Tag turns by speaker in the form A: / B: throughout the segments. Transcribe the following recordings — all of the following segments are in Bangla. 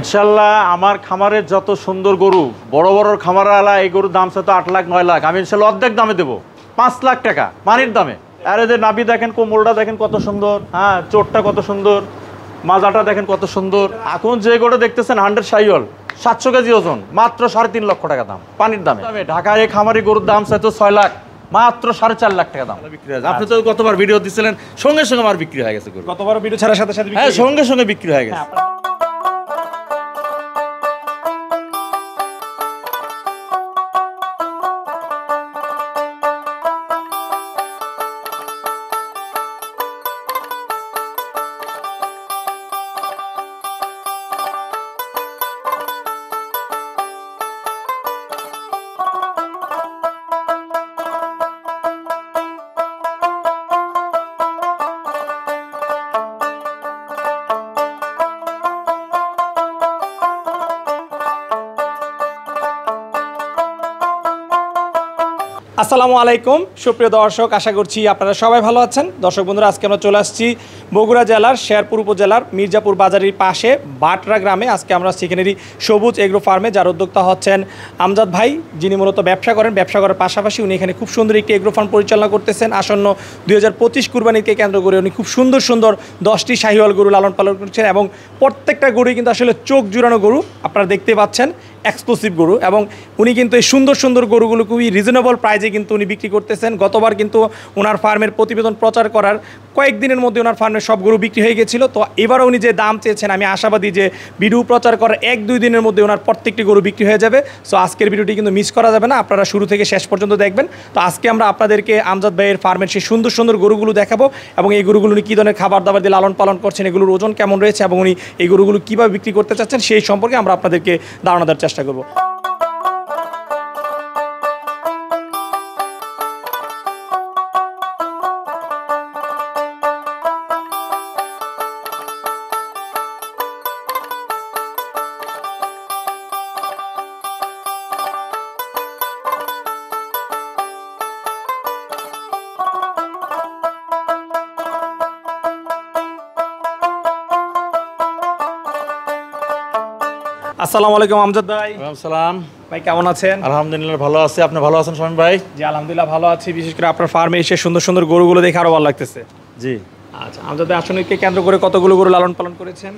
A: ইনশাল্লাহ আমার খামারের যত সুন্দর গরু বড় বড় খামারওয়ালা এই গরুর দাম তো 8 লাখ 9 লাখ, আমি ইনশাল্লাহ অর্ধেক দামে দেবো, 5 লাখ টাকা পানির দামে। আর এদের নাভি দেখেন, কোমলটা দেখেন কত সুন্দর, হ্যাঁ চোটটা কত সুন্দর, মাজাটা দেখেন কত সুন্দর। এখন যে গরু দেখতেছেন 100 শাহিওয়াল 700 কেজি ওজন, মাত্র 3.5 লক্ষ টাকা দাম পানির দামে। ঢাকায় এই খামারি গরুর দাম চাইতো 6 লাখ, মাত্র 4.5 লাখ টাকা দাম বিক্রি হয়েছে। আপনি তো গতবার ভিডিও দিচ্ছিলেন, সঙ্গে সঙ্গে আমার বিক্রি হয়ে গেছে গরু।
B: গতবার ভিডিও ছাড়ার সাথে সাথে
A: হ্যাঁ সঙ্গে সঙ্গে বিক্রি হয়ে গেছে।
B: আসসালামু আলাইকুম সুপ্রিয় দর্শক, আশা করছি আপনারা সবাই ভালো আছেন। দর্শক বন্ধুরা, আজকে আমরা চলে আসছি বগুড়া জেলার শেরপুর উপজেলার মির্জাপুর বাজারের পাশে বাটরা গ্রামে। আজকে আমরা সেখানেরই সবুজ এগ্রো ফার্মে, যার উদ্যোক্তা হচ্ছেন আমজাদ ভাই, যিনি মূলত ব্যবসা করার পাশাপাশি উনি এখানে খুব সুন্দর একটি এগ্রো ফার্ম পরিচালনা করতেছেন। আসন্ন 2025 কুরবানিকে কেন্দ্র করে উনি খুব সুন্দর সুন্দর 10টি শাহিওয়াল গরু লালন পালন করছেন এবং প্রত্যেকটা গরুই কিন্তু আসলে চোখ জুড়ানো গরু, আপনারা দেখতে পাচ্ছেন এক্সক্লুসিভ গরু। এবং উনি কিন্তু এই সুন্দর সুন্দর গরুগুলো খুবই রিজনেবল প্রাইজে কিন্তু উনি বিক্রি করতেছেন। গতবার কিন্তু ওনার ফার্মের প্রতিবেদন প্রচার করার কয়েকদিনের মধ্যে ওনার ফার্মের সব গরু বিক্রি হয়ে গেছিল। তো এবারও উনি যে দাম চেয়েছেন, আমি আশাবাদী যে ভিডিও প্রচার করার 1-2 দিনের মধ্যে ওনার প্রত্যেকটি গরু বিক্রি হয়ে যাবে। সো আজকের ভিডিওটি কিন্তু মিস করা যাবে না, আপনারা শুরু থেকে শেষ পর্যন্ত দেখবেন। তো আজকে আমরা আপনাদেরকে আমজাদ ভাইয়ের ফার্মের সেই সুন্দর সুন্দর গরুগুলো দেখাবো এবং এই গরুগুলো উনি কী ধরনের খাবার দাবার দিয়ে লালন পালন করছেন, এগুলোর ওজন কেমন রয়েছে এবং উনি এই গরুগুলো কীভাবে বিক্রি করতে চাচ্ছেন সেই সম্পর্কে আমরা আপনাদেরকে ধারণা দেওয়ার চেষ্টা করবো। আসসালামু আলাইকুম আমজাদ ভাই।
A: সালাম
B: ভাই, কেমন আছেন?
A: আলহামদুলিল্লাহ ভালো আছি, আপনি ভালো আছেন শামীম ভাই?
B: জি আলহামদুলিল্লাহ ভালো আছি, বিশেষ করে আপনার ফার্মে এসে সুন্দর সুন্দর গরুগুলো দেখে আরো ভালো লাগতেছে।
A: জি
B: আচ্ছা আমজাদ ভাই, আসনকে কেন্দ্র করে কতগুলো গরু লালন পালন করেছেন?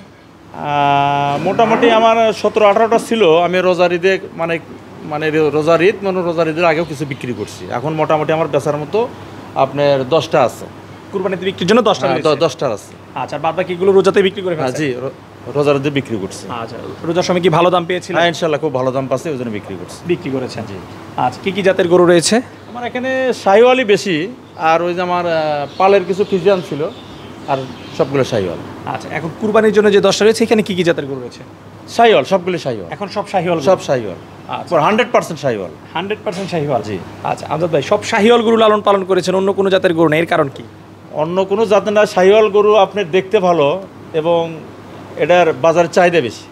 A: মোটামুটি আমার 17-18টা ছিল। আমি রোজার ঈদে রোজার ঈদের আগেও কিছু বিক্রি করছি। এখন মোটামুটি আমার বেচার মতো আপনার 10টা আছে।
B: কুরবানিতে বিক্রির জন্য 10টা রয়েছে?
A: 10টা আছে।
B: আচ্ছা, বাদ বাকিগুলো রোজাতে বিক্রি করে ফেলছেন?
A: জি রোজার ঈদে বিক্রি করছি।
B: আচ্ছা, রোজার সময় কি ভালো দাম পেয়েছিলেন?
A: হ্যাঁ ইনশাআল্লাহ খুব ভালো দাম পাচ্ছি, ওই জন্য বিক্রি
B: করেছেন। জি আচ্ছা, কি কি জাতের গরু রয়েছে?
A: আমার এখানে শাহিওয়ালই বেশি, আর ওই যে আমার পালের কিছু ফিজিয়ান ছিল, আর সবগুলো শাহিওয়াল।
B: আচ্ছা, এখন কুরবানির জন্য যে 10টা রয়েছে এখানে কি কি জাতের গরু রয়েছে?
A: শাহিওয়াল, সবগুলো শাহিওয়াল।
B: এখন সব শাহিওয়াল?
A: সব শাহিওয়াল।
B: আচ্ছা,
A: 100% শাহিওয়াল।
B: 100% শাহিওয়াল।
A: জি।
B: আচ্ছা আমজাদ ভাই, সব শাহিওয়াল গরু লালন পালন করেছেন, অন্য কোনো জাতের গরু নেই, এর কারণ কি?
A: অন্য কোনো জাতের না, শাহিওয়াল গরু আপনার দেখতে ভালো এবং এটার বাজারে চাহিদা বেশি।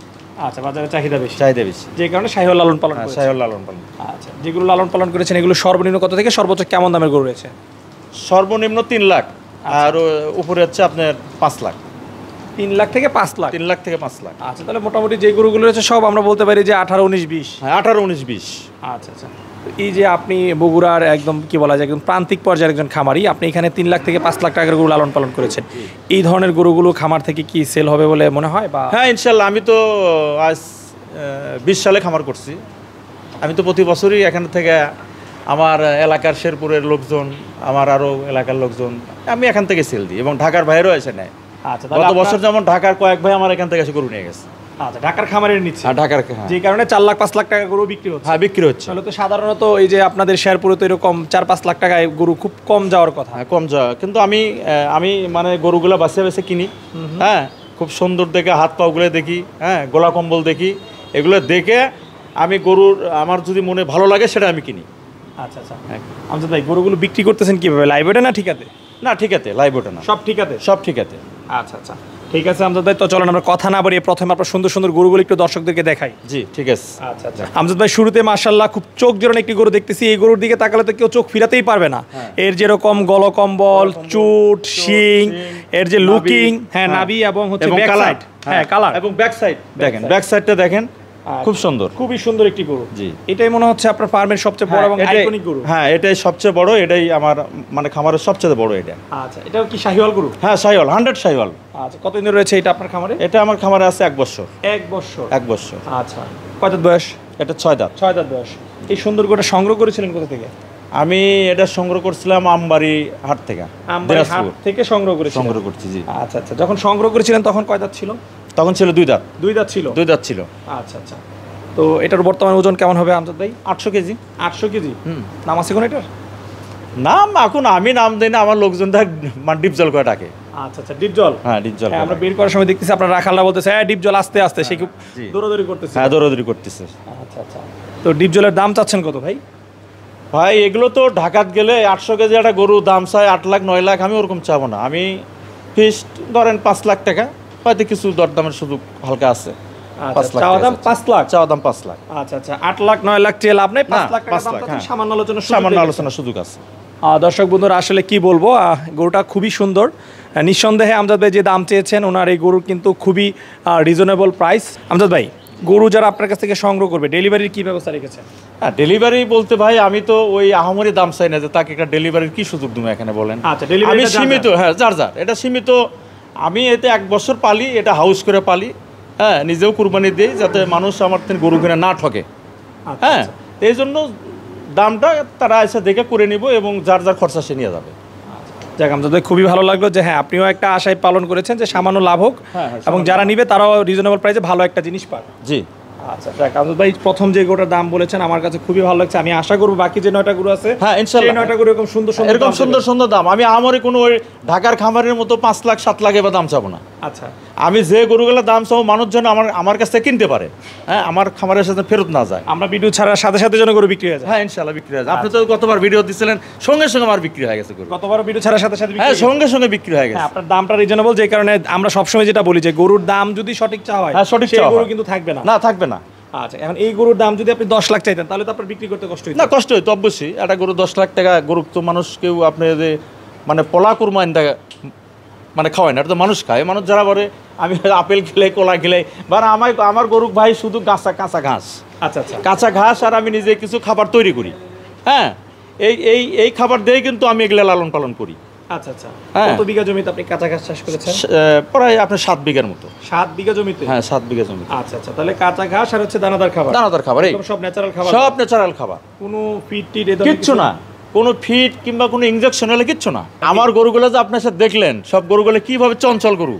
B: আচ্ছা, বাজারে চাহিদা বেশি,
A: যে
B: কারণে শাহিওয়াল লালন পালন করেছেন।
A: শাহিওয়াল লালন পালন।
B: আচ্ছা, যেগুলো লালন পালন করেছেন এগুলো সর্বনিম্ন কত থেকে সর্বোচ্চ কেমন দামের গরু রয়েছে?
A: সর্বনিম্ন 3 লাখ, আর উপরে হচ্ছে আপনার 5 লাখ।
B: 3 লাখ থেকে 5 লাখ?
A: 3 লাখ থেকে 5 লাখ।
B: আচ্ছা, তাহলে মোটামুটি যে গরুগুলো রয়েছে সব আমরা বলতে পারি যে 18-19-20।
A: হ্যাঁ 18-19-20।
B: আচ্ছা আচ্ছা, এই যে আপনি বগুড়ার একদম কি বলা যায় একদম প্রান্তিক পর্যায়ের একজন খামারি, আপনি এখানে 3 লাখ থেকে 5 লাখ টাকার গরু লালন পালন করেছেন, এই ধরনের গরুগুলো খামার থেকে কি সেল হবে বলে মনে হয়? বা
A: হ্যাঁ ইনশাল্লাহ, আমি তো আজ 20 সালে খামার করছি। আমি তো প্রতি বছরই এখান থেকে আমার এলাকার শেরপুরের লোকজন, আমার আরও এলাকার লোকজন, আমি এখান থেকে সেল দিই এবং ঢাকার বাইরেও এসে নেয়।
B: আচ্ছা,
A: গত বছর যেমন ঢাকার কয়েক ভাই আমার এখান থেকে এসে গরু নিয়ে গেছে।
B: আচ্ছা, ঢাকার খামারের নিচ্ছে?
A: ঢাকার,
B: যে কারণে 4 লাখ 5 লাখ টাকা গরু বিক্রি হচ্ছে।
A: হ্যাঁ বিক্রি হচ্ছে।
B: তাহলে তো সাধারণত এই যে আপনাদের শেরপুরে তো এরকম 4-5 লাখ টাকায় গরু খুব কম যাওয়ার কথা।
A: হ্যাঁ কম যাওয়া, কিন্তু আমি মানে গরুগুলো বাছে কিনি। হ্যাঁ খুব সুন্দর দেখে হাত পাগুলো দেখি, হ্যাঁ গোলা কম্বল দেখি, এগুলো দেখে আমি গরুর আমার যদি মনে ভালো লাগে সেটা আমি কিনি।
B: আচ্ছা আচ্ছা, আমজাদ ভাই গরুগুলো বিক্রি করতেছেন কিভাবে? লাইভ ওয়েটে না ঠিকাতে?
A: না ঠিকাতে, লাইভ ওটা না,
B: সব ঠিকাতে?
A: সব ঠিকাতে।
B: আচ্ছা আচ্ছা, ঠিক আছে আমজাদ ভাই, তো চলেন আমরা কথা না বাড়িয়ে প্রথমে আপনার সুন্দর সুন্দর গরুগুলো একটু দর্শকদেরকে দেখাই।
A: জি ঠিক আছে।
B: আচ্ছা আচ্ছা, আমজাদ ভাই শুরুতে মাশাআল্লাহ খুব চোখ জোড়ানো একটি গরু দেখতেছি। এই গরুর দিকে তাকালে তো কেউ চোখ ফিরাতেই পারবে না। এর যেরকম গলকম্বল, চুট, শিং, এর যে লুকিং, হ্যাঁ নাভি এবং হচ্ছে ব্যাক সাইড, হ্যাঁ কালার
A: এবং ব্যাক সাইড দেখেন,
B: side।
A: ব্যাক সাইডটা দেখেন খুব সুন্দর,
B: খুবই সুন্দর একটি গরু।
A: জি।
B: এটাই মনে হচ্ছে আপনার ফার্মের সবচেয়ে বড় এবং আইকনিক গরু।
A: হ্যাঁ এটাই সবচেয়ে বড়, এটাই আমার মানে খামারের সবচেয়ে বড় এটা।
B: আচ্ছা, এটাও কি শাহিওয়াল গরু?
A: হ্যাঁ শাহিওয়াল, 100 শাহিওয়াল।
B: আচ্ছা, কতদিন রয়েছে এটা আপনার খামারে?
A: এটা আমার খামারে আছে 1 বছর।
B: 1 বছর।
A: 1 বছর।
B: আচ্ছা, কত দাঁত বয়স?
A: এটা 6 দাঁত।
B: 6 দাঁত বয়স। এই সুন্দর গরুটা সংগ্রহ করেছিলেন কোথা থেকে?
A: আমি এটা সংগ্রহ করছিলাম আমবাড়ি হাট থেকে,
B: আমবাড়ি হাট থেকে সংগ্রহ করেছিলেন?
A: সংগ্রহ করছি, জি।
B: আচ্ছা আচ্ছা, যখন সংগ্রহ করেছিলেন তখন কয় দাঁত ছিল?
A: তখন ছিল 2 দাঁত।
B: 2 দাঁত ছিল?
A: 2 দাঁত ছিল।
B: আচ্ছা আচ্ছা, তো এটার বর্তমান ওজন কেমন হবে আমজাদ ভাই?
A: 800 কেজি।
B: 800 কেজি। নাম আছে কোন এটার?
A: নাম এখন আমি নাম দেই না, আমার লোকজন মানে ডিপ জল করে ডাকে।
B: আচ্ছা আচ্ছা, ডিপ জল।
A: হ্যাঁ ডিপ জল।
B: আমরা বের করার সময় দেখতেছি আপনার রাখালরা বলতেছে হ্যাঁ ডিপ জল আস্তে আস্তে, সে খুব
A: জি।
B: দৌড়াদৌড়ি করতেছে।
A: হ্যাঁ দৌড়াদৌড়ি করতেছে।
B: আচ্ছা আচ্ছা, তো ডিপ জলের দাম চাচ্ছেন কত ভাই?
A: ভাই এগুলো তো ঢাকাত গেলে 800 কেজি একটা গরু দাম চাই 8 লাখ 9 লাখ, আমি ওরকম চাবো না। আমি ফিক্সড ধরেন 5 লাখ টাকা, হয়তো কিছু দরদামের সুযোগ হালকা আছে। 5 লাখ
B: চাওয়া দাম 5 লাখ?
A: চাওয়া দাম 5 লাখ।
B: আচ্ছা আচ্ছা, 8 লাখ 9 লাখ চেয়ে লাভ নেই, 5 লাখ টাকা
A: 5
B: দাম
A: লাখ,
B: চাচ্ছেন,
A: হ্যাঁ।
B: সামান্য আলোচনা
A: সামান্য আলোচনার সুযোগ আছে।
B: দর্শক বন্ধুরা আসলে কি বলবো, গরুটা খুবই সুন্দর। নিঃসন্দেহে আমজাদ ভাই যে দাম চেয়েছেন ওনার এই গরুর কিন্তু খুবই রিজনেবল প্রাইস। আমজাদ ভাই, গরু যারা আপনার কাছ থেকে সংগ্রহ করবে ডেলিভারির কি ব্যবস্থা রেখেছেন?
A: হ্যাঁ ডেলিভারি বলতে ভাই আমি তো ওই আহামরি দাম চাই না যে তাকে একটা ডেলিভারির কি সুযোগ দেবো এখানে বলেন।
B: আচ্ছা, ডেলিভারি
A: আমি সীমিত, হ্যাঁ যার এটা সীমিত। আমি এতে 1 বছর পালি, এটা হাউস করে পালি, হ্যাঁ নিজেও কুরবানি দিই যাতে মানুষ আমার থেকে গরু কিনে না ঠকে। হ্যাঁ এই জন্য দামটা তারা এসে দেখে করে নিব এবং যার যার খরচা সে নিয়ে যাবে।
B: যাক আমজাদ ভাই, খুবই ভালো লাগলো যে হ্যাঁ আপনিও একটা আশায় পালন করেছেন যে সামান্য লাভ হোক,
A: হ্যাঁ,
B: এবং যারা নিবে তারাও রিজনেবল প্রাইসে ভালো একটা জিনিস পান।
A: জি।
B: আচ্ছা যাক আমজাদ ভাই, প্রথম যে গরুটার দাম বলেছেন আমার কাছে খুবই ভালো লাগছে। আমি আশা করবো বাকি যে 9টা গরু আছে,
A: হ্যাঁ ইনশাআল্লাহ
B: সেই 9টা গরু এরকম সুন্দর সুন্দর
A: এরকম
B: দাম
A: সুন্দর
B: দেবেন।
A: সুন্দর দাম। আমি আমারই কোনো ওই ঢাকার খামারের মতো 5 লাখ 7 লাখ এবার দাম চাবো না।
B: আচ্ছা,
A: আমি যে গরুগুলোর দাম চাবো মানুষ যেন আমার কাছ থেকে কিনতে পারে, হ্যাঁ আমার খামারের সাথে ফেরত না যায়।
B: আমরা ভিডিও ছাড়ার সাথে সাথে যেন গরু বিক্রি হয়ে যায়।
A: হ্যাঁ ইনশাআল্লাহ বিক্রি হয়ে যায়। আপনি তো গতবার ভিডিও দিছিলেন, সঙ্গে সঙ্গে আমার বিক্রি হয়ে গেছে গরু।
B: গতবার ভিডিও ছাড়ার সাথে সাথে বিক্রি
A: হ্যাঁ
B: হয়ে গেছে।
A: সঙ্গে সঙ্গে বিক্রি হয়ে গেছে।
B: হ্যাঁ, আপনার দামটা রিজনেবল, যে কারণে আমরা সবসময় যেটা বলি যে গরুর দাম যদি সঠিক চাওয়া হয়,
A: হ্যাঁ, সঠিক
B: সেই
A: চাওয়া
B: গরু
A: হয়।
B: কিন্তু থাকবে না।
A: না থাকবে না।
B: আচ্ছা, এখন এই গরুর দাম যদি আপনি 10 লাখ চাইতেন তাহলে তো আপনার বিক্রি করতে কষ্ট হতো।
A: না কষ্ট হইতো অবশ্যই। একটা গরু 10 লাখ টাকা গরু তো মানুষ কেউ আপনি যে মানে পলা কুরমাইন দেখা মানে খাওয়ায় না, এটা তো মানুষ খায়। মানুষ যারা বলে আমি আপেল খেলে কলা খেলে, বা আমার গরু ভাই শুধু কাঁচা ঘাস,
B: আচ্ছা আচ্ছা,
A: কাঁচা ঘাস, আর আমি নিজে কিছু খাবার তৈরি করি। হ্যাঁ এই খাবার দিয়ে কিন্তু আমি এগুলো লালন পালন করি।
B: আচ্ছা আচ্ছা,
A: হ্যাঁ।
B: কত বিঘা জমিতে আপনি কাঁচা ঘাস চাষ করেছেন?
A: প্রায় আপনার 7 বিঘার মতো।
B: 7 বিঘা জমিতে?
A: হ্যাঁ 7 বিঘা জমি।
B: আচ্ছা আচ্ছা, তাহলে কাঁচা ঘাস আর হচ্ছে দানাদার খাবার।
A: দানাদার খাবার, এই
B: একদম সব ন্যাচারাল খাবার,
A: সব ন্যাচারাল খাবার,
B: কোনো ফিড টিড
A: কিচ্ছু না, কোনো ফিড কিংবা কোনো ইনজেকশন হলে কিচ্ছু না। আমার গরুগুলো যে আপনার সাথে দেখলেন, সব গরুগুলো কিভাবে চঞ্চল গরু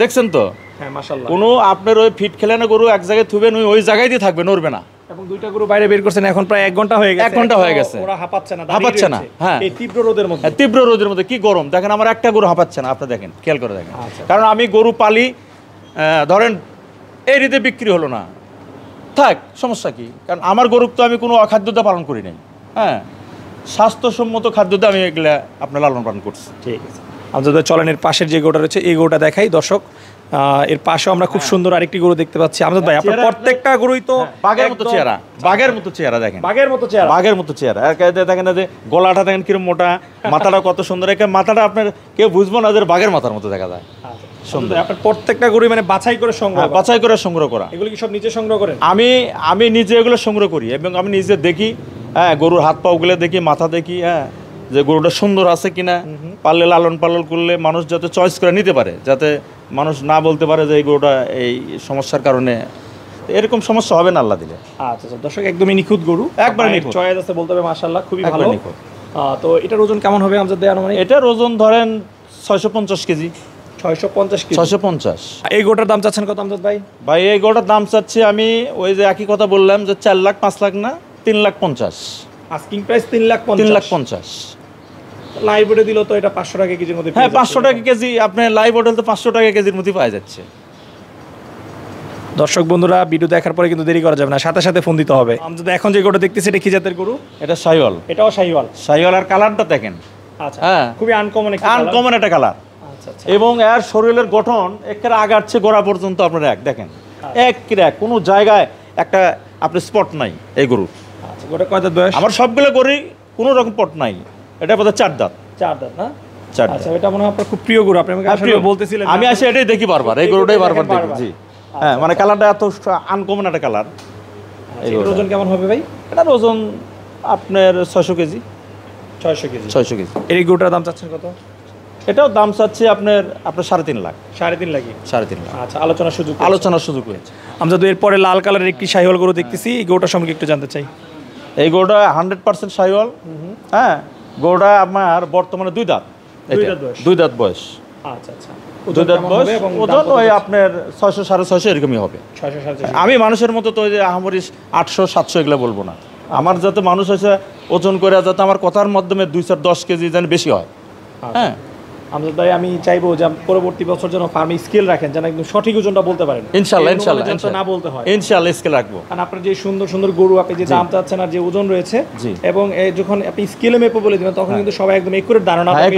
A: দেখছেন তো।
B: হ্যাঁ মাশাআল্লাহ।
A: কোনো আপনার ওই ফিড খেলে না গরু এক জায়গায় থুবেন ওই জায়গায় দিয়ে থাকবে, নড়বে না।
B: এবং 2টা গরু বাইরে বের করছেন এখন প্রায় 1 ঘন্টা হয়ে গেছে।
A: 1 ঘন্টা হয়ে গেছে।
B: ওরা হাঁপাচ্ছে না,
A: হাঁপাচ্ছে না, হ্যাঁ।
B: এই তীব্র রোদের মধ্যে।
A: হ্যাঁ, তীব্র রোদের মধ্যে কি গরম দেখেন, আমার একটা গরু হাঁপাচ্ছে না। আপনি দেখেন, খেয়াল করে দেখেন।
B: আচ্ছা।
A: কারণ আমি গরু পালি, ধরেন এই রীতে বিক্রি হলো না, থাক সমস্যা কি? কারণ আমার গরু তো আমি কোনো অখাদ্যতা পালন করি নাই। হ্যাঁ স্বাস্থ্যসম্মত খাদ্যতে আমি এগুলা আপনার লালন পালন করছি।
B: ঠিক আছে, আমাদের চলেন এর পাশের যে গরুটা রয়েছে এই গরুটা দেখাই দর্শক। এর পাশেও আমরা খুব সুন্দর আরেকটি গরু দেখতে পাচ্ছি। আমাদের ভাই আপনার
A: চেহারা-
B: প্রত্যেকটা গরুই তো
A: বাঘের মতো
B: একদম
A: চেহারা, বাঘের মতো চেহারা দেখেন,
B: বাঘের মতো চেহারা।
A: বাঘের মতো চেহারা। আর দেখেন না যে গলাটা দেখেন কিরম মোটা, মাথাটা কত সুন্দর। একে মাথাটা আপনার কেউ বুঝবো না যে বাঘের মাথার মতো দেখা যায়।
B: আচ্ছা, সুন্দর। আপনার প্রত্যেকটা গরুই মানে বাছাই করে সংগ্রহ
A: হ্যাঁ,
B: করা?
A: বাছাই করে সংগ্রহ করা।
B: এগুলো কি সব নিজে সংগ্রহ করেন?
A: আমি নিজে এগুলো সংগ্রহ করি এবং আমি নিজে দেখি। হ্যাঁ গরুর হাত পাগুলো দেখি, মাথা দেখি, হ্যাঁ যে গরুটা সুন্দর আছে কিনা। পারলে লালন পালন করলে মানুষ যাতে চয়েস করে নিতে পারে, যাতে মানুষ না বলতে পারে যে এই গরুটা এই সমস্যার কারণে। এরকম সমস্যা হবে না আল্লাহ দিলে।
B: আচ্ছা আচ্ছা, দর্শক একদমই নিখুঁত গরু,
A: একবারে নিখুঁত।
B: চয়েস আছে বলতে হবে, মাশাআল্লাহ খুবই ভালো।
A: একবারে নিখুঁত।
B: তো এটার ওজন কেমন হবে আমজাদ ভাই আনুমানিক?
A: এটার ওজন ধরেন 650 কেজি।
B: 650 কেজি।
A: 650।
B: এই গরুটার দাম চাচ্ছেন কত আমজাদ ভাই?
A: ভাই এই গরুটার দাম চাচ্ছি আমি ওই যে একই কথা বললাম যে 4 লাখ 5 লাখ না, 3,50,000।
B: Asking price 3,50,000।
A: 3,50,000
B: লাইভ ওটা দিল তো এটা 500 টাকা কেজির মধ্যে।
A: হ্যাঁ 500 টাকা কেজি। আপনি লাইভ হোটেল তো 500 টাকা কেজির মধ্যে পাওয়া যাচ্ছে।
B: দর্শক বন্ধুরা ভিডিও দেখার পরে কিন্তু দেরি করা যাবে না, সাথে সাথে ফোন দিতে হবে। আমজাদ এখন যে গরুটা দেখতেছি এটা কি জাতের গরু?
A: এটা শাহিওয়াল।
B: এটাও শাহিওয়াল।
A: শাহিওয়াল আর কালারটা দেখেন,
B: আচ্ছা,
A: হ্যাঁ
B: খুবই আনকমন একটা কালার।
A: আনকমন একটা কালার।
B: আচ্ছা আচ্ছা,
A: এবং এর শরীরের গঠন একেবারে আগাচ্ছে গোড়া পর্যন্ত আপনার এক দেখেন, এক কোনো জায়গায় একটা আপনি স্পট নাই এই গরুর।
B: আচ্ছা, গরুটা কয় দাঁত বয়স?
A: আমার সবগুলো গরুই কোনো রকম পট নাই। এটা বোধহয় 4 দাঁত।
B: 4 দাঁত না?
A: চারটা।
B: আচ্ছা, এটা মনে হয় আপনার খুব প্রিয় গরু, আপনি আমাকে আসলে বলতেছিলেন।
A: আমি আসে এটাই দেখি বারবার, এই গরুটাই বারবার দেখি। জি হ্যাঁ, মানে কালারটা এত আনকমন একটা কালার।
B: এর ওজন কেমন হবে ভাই?
A: এটার ওজন আপনার 600 কেজি।
B: 600 কেজি।
A: 600 কেজি।
B: এই গরুটার দাম চাচ্ছেন কত?
A: এটাও দাম চাচ্ছি আপনার 3.5 লাখ।
B: 3.5 লাখ।
A: 3.5 লাখ।
B: আচ্ছা, আলোচনার সুযোগ।
A: আলোচনার সুযোগ রয়েছে।
B: আমরা তো এরপরে লাল কালারের একটি শাহিওয়াল গরু দেখতেছি, এই গরুটার সম্পর্কে একটু জানতে চাই।
A: এই গরুটা 100% শাহিওয়াল। হ্যাঁ, গরুটা আমার বর্তমানে 2 দাঁত।
B: 2 দাঁত বয়স।
A: 2 দাঁত বয়স।
B: আচ্ছা আচ্ছা।
A: 2 দাঁত বয়স। ওজন ওই আপনার 600 650 এরকমই হবে।
B: 600
A: আমি মানুষের মতো তো ওই যে আহামরি 800 700 এগুলো বলবো না। আমার যাতে মানুষ হচ্ছে ওজন করে যাতে আমার কথার মাধ্যমে 210 কেজি যেন বেশি হয়। হ্যাঁ,
B: আমজাদ ভাই, আমি চাইবো যে পরবর্তী বছর যেন ফার্মে স্কেল রাখেন, যেন একদম সঠিক ওজনটা বলতে পারেন।
A: ইনশাআল্লাহ
B: না বলতে হয়।
A: ইনশাআল্লাহ স্কেল রাখবো।
B: কারণ আপনার যে সুন্দর সুন্দর গরু, আপনি যে দাম চাচ্ছেন আর যে ওজন রয়েছে,
A: জি।
B: এবং যখন আপনি স্কেলে মেপে বলে দিবেন তখন কিন্তু সবাই একদম একুরেট ধারণা পাবে।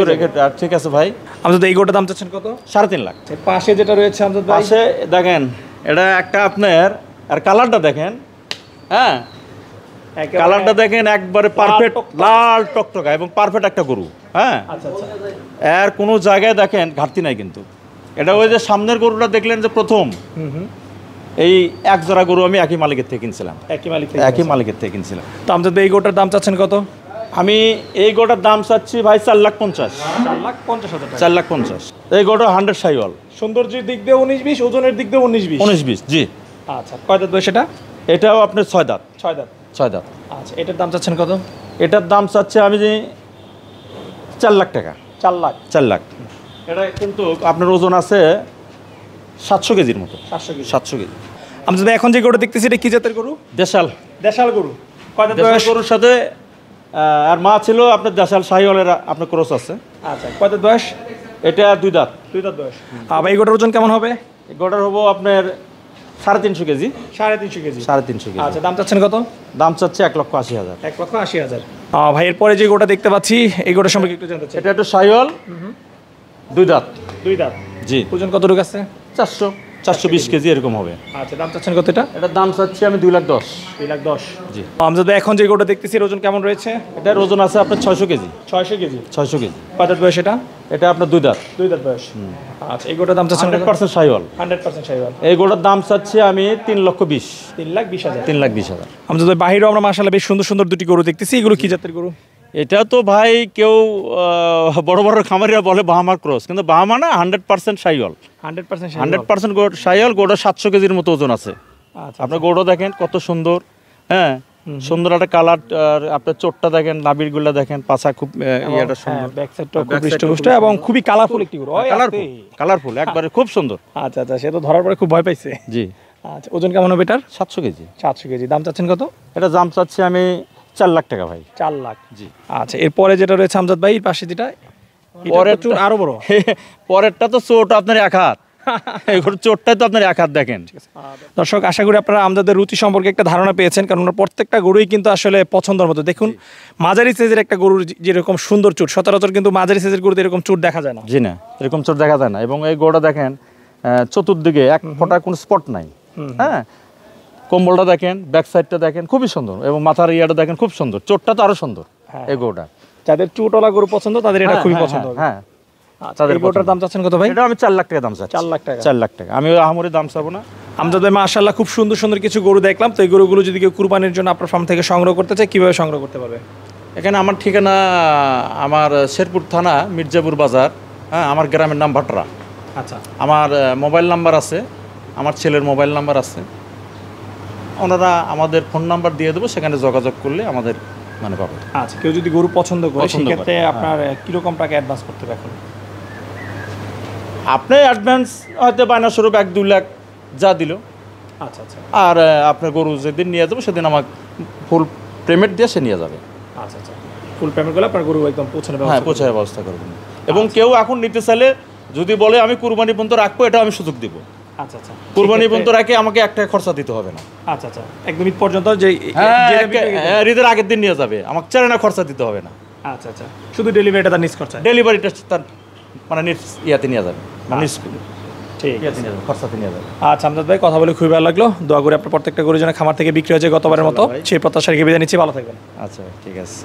A: ঠিক আছে ভাই।
B: আমজাদ, এই গরুটার দাম চাচ্ছেন কত?
A: 3.5 লাখ।
B: পাশে যেটা রয়েছে আমজাদ ভাই,
A: পাশে দেখেন, এটা একটা আপনার, আর কালারটা দেখেন। হ্যাঁ, কালারটা দেখেন, একবারে পারফেক্ট লাল টকটকা এবং পারফেক্ট একটা গরু। হ্যাঁ,
B: আচ্ছা আচ্ছা।
A: এর কোনো জায়গায় দেখেন ঘাটতি নাই কিন্তু। এটা ওই যে সামনের গরুটা দেখলেন যে প্রথম, এই এক জোড়া গরু আমি একই মালিকের থেকে কিনছিলাম। একই মালিকের থেকে কিনছিলাম।
B: তো আমজাদ ভাই, এই গরুটার দাম চাচ্ছেন কত?
A: আমি এই গরুটার দাম চাচ্ছি ভাই 4,50,000।
B: 4,50,000 টাকা।
A: 4,50,000। এই গরুটা 100 শাহিওয়াল।
B: সৌন্দর্যের দিক দিয়ে 19-20, ওজনের দিক দিয়ে 19-20।
A: 19-20। জি।
B: আচ্ছা, কয় দাঁত বয়স এটা?
A: এটাও আপনার 6 দাঁত।
B: 6 দাঁত।
A: 6 দাঁত।
B: আচ্ছা, এটার দাম চাচ্ছেন কত?
A: এটার দাম চাচ্ছে আমি যে 4 লাখ টাকা।
B: 4 লাখ।
A: 4 লাখ। এটা কিন্তু আপনার ওজন আছে 700 কেজির মতো।
B: 700 কেজি।
A: 700 কেজি।
B: আমি যদি এখন যে গরু দেখতেছি, এটা কি জাতের গরু?
A: দেশাল।
B: দেশাল গরু। কয় দাঁত
A: দেশাল
B: বয়স?
A: গরুর সাথে আর মা ছিল আপনার দেশাল শাহিওয়ালের আপনার ক্রস আছে।
B: আচ্ছা, কয় দাঁত বয়স?
A: এটা 2 দাঁত।
B: 2 দাঁত বয়স। আবার এই গরুটার ওজন কেমন হবে?
A: এই গরুটার হবো আপনার 350 কেজি।
B: 350 কেজি।
A: 350 কেজি।
B: আচ্ছা, দাম চাচ্ছেন কত?
A: দাম চাচ্ছে 1,80,000।
B: 1,80,000। ভাই, এরপরে যে গরুটা দেখতে পাচ্ছি, এই গরুটার সম্পর্কে একটু জানতে চাই।
A: এটা একটু শাহিওয়াল। 2 দাঁত।
B: 2 দাঁত।
A: জি।
B: ওজন কতটুকু আছে?
A: 420 কেজি এরকম হবে।
B: আচ্ছা, দাম চাচ্ছেন কত এটা?
A: এটার দাম চাচ্ছি আমি 2,10,000।
B: 2,10,000।
A: জি।
B: আমজাদ ভাই, এখন যে গরুটা দেখতেছি, এর ওজন কেমন রয়েছে?
A: এটার ওজন আছে আপনার 600 কেজি।
B: 600 কেজি।
A: 600 কেজি।
B: কয় দাঁত বয়স এটা?
A: এটা আপনার 2 দাঁত।
B: 2 দাঁত বয়স। আচ্ছা, এই গরুটার দাম চাচ্ছেন কত?
A: 100% শাহিওয়াল।
B: 100% শাহিওয়াল।
A: এই গরুটার দাম চাচ্ছি আমি 3,20,000।
B: 3,20,000।
A: 3,20,000।
B: আমজাদ ভাই, বাহিরেও আমরা মাশাআল্লাহ বেশ সুন্দর সুন্দর দুটি গরু দেখতেছি, এগুলো কি জাতের গরু?
A: এটা তো ভাই কেউ বড় বড় খামারিরা বলে বাহামার ক্রস, কিন্তু বাহামা না, 100% শাহিওয়াল।
B: 100%
A: 100% শাহিওয়াল। গরুটা 700 কেজির মতো ওজন আছে।
B: আচ্ছা,
A: আপনার গরুটা দেখেন কত সুন্দর। হ্যাঁ, সুন্দর একটা কালার। আর আপনার চোটটা দেখেন, নাভিরগুলা দেখেন, পাছা খুব ইয়েটা সুন্দর।
B: ব্যাক সাইডটা খুব হৃষ্টপুষ্ট এবং খুবই কালারফুল একটি গরু।
A: কালারফুল একবারে খুব সুন্দর।
B: আচ্ছা আচ্ছা, সে তো ধরার পরে খুব ভয় পাইছে।
A: জি।
B: আচ্ছা, ওজন কেমন হবে এটার?
A: 700 কেজি।
B: 700 কেজি। দাম চাচ্ছেন কত?
A: এটা দাম চাচ্ছি আমি 4 লাখ টাকা ভাই।
B: 4 লাখ।
A: জি।
B: আচ্ছা, এরপরে যেটা রয়েছে আমজাদ ভাই, এর পাশে যেটা,
A: পরের
B: চুর আরো বড়।
A: পরেরটা তো চোট আপনার 1 হাত। এগুলো চোটটাই তো আপনার 1 হাত দেখেন।
B: দর্শক, আশা করি আপনারা আমজাদের রুচি সম্পর্কে একটা ধারণা পেয়েছেন, কারণ ওনার প্রত্যেকটা গরুই কিন্তু আসলে পছন্দের মতো। দেখুন, মাঝারি সাইজের একটা গরুর যেরকম সুন্দর চুট, সচরাচর কিন্তু মাঝারি সাইজের গরুতে এরকম চুট দেখা যায় না।
A: জি না, এরকম চোট দেখা যায় না। এবং এই গরুটা দেখেন চতুর্দিকে এক ফোঁটা কোনো স্পট নাই। হ্যাঁ, কম্বলটা দেখেন, ব্যাক সাইডটা দেখেন, খুবই সুন্দর। এবং মাথার ইয়াটা দেখেন, খুব সুন্দর। চোটটা তো আরো সুন্দর এই গরুটা।
B: যাদের চুটওয়ালা গরু পছন্দ তাদের এটা খুবই পছন্দ হবে।
A: হ্যাঁ।
B: এই গরুটার দাম চাচ্ছেন কত ভাই?
A: এটা আমি 4 লাখ টাকা দাম চাচ্ছি।
B: 4 লাখ টাকা।
A: 4 লাখ টাকা। আমি আহামরি দাম চাবো না।
B: আমজাদ ভাই, মাশাআল্লাহ খুব সুন্দর সুন্দর কিছু গরু দেখলাম। তো এই গরুগুলো যদি কেউ কুরবানির জন্য আপনার ফার্ম থেকে সংগ্রহ করতে চায়, কিভাবে সংগ্রহ করতে পারবে?
A: এখানে আমার ঠিকানা আমার শেরপুর থানা, মির্জাপুর বাজার। হ্যাঁ, আমার গ্রামের নাম ভাটরা।
B: আচ্ছা,
A: আমার মোবাইল নাম্বার আছে, আমার ছেলের মোবাইল নাম্বার আছে। ওনারা আমাদের ফোন নাম্বার দিয়ে দেবো, সেখানে যোগাযোগ করলে আমাদের মানে পাবে।
B: আচ্ছা, কেউ যদি গরু পছন্দ করে,
A: পছন্দ করে,
B: সেক্ষেত্রে আপনার কিরকম টাকা অ্যাডভান্স করতে হবে এখন?
A: আপনি অ্যাডভান্স হয়তো বায়না স্বরূপ 1-2 লাখ যা দিল।
B: আচ্ছা আচ্ছা।
A: আর আপনার গরু যেদিন নিয়ে যাবো সেদিন আমাকে ফুল পেমেন্ট দিয়ে সে নিয়ে যাবে।
B: আচ্ছা আচ্ছা, ফুল পেমেন্ট করলে আপনার গরু একদম পৌঁছানো
A: হ্যাঁ, পৌঁছায় ব্যবস্থা করবেন। এবং কেউ এখন নিতে চাইলে যদি বলে আমি কুরবানি পর্যন্ত রাখবো, এটা আমি সুযোগ দিব।
B: আচ্ছা আচ্ছা,
A: কুরবানি পর্যন্ত রাখে আমাকে 1 টাকা খরচা দিতে হবে না।
B: আচ্ছা আচ্ছা, একদম ঈদ পর্যন্ত যে
A: ঈদের আগের দিন নিয়ে যাবে, আমাকে চারানা খরচা দিতে হবে না।
B: আচ্ছা আচ্ছা, শুধু ডেলিভারিটা তার নিজ খরচা?
A: ডেলিভারিটা তার মানে ইয়াতে নিয়ে যাবে, মানে
B: ঠিক
A: ইয়াতে নিয়ে যাবে, খরচাতে নিয়ে যাবে।
B: আচ্ছা আমজাদ ভাই, কথা বলে খুবই ভালো লাগলো। দোয়া করি আপনার প্রত্যেকটা গরু যেন খামার থেকে বিক্রি হয়েছে গতবারের মতো, সেই প্রত্যাশা রেখে বিদায় নিচ্ছি। ভালো থাকবেন।
A: আচ্ছা, ঠিক আছে।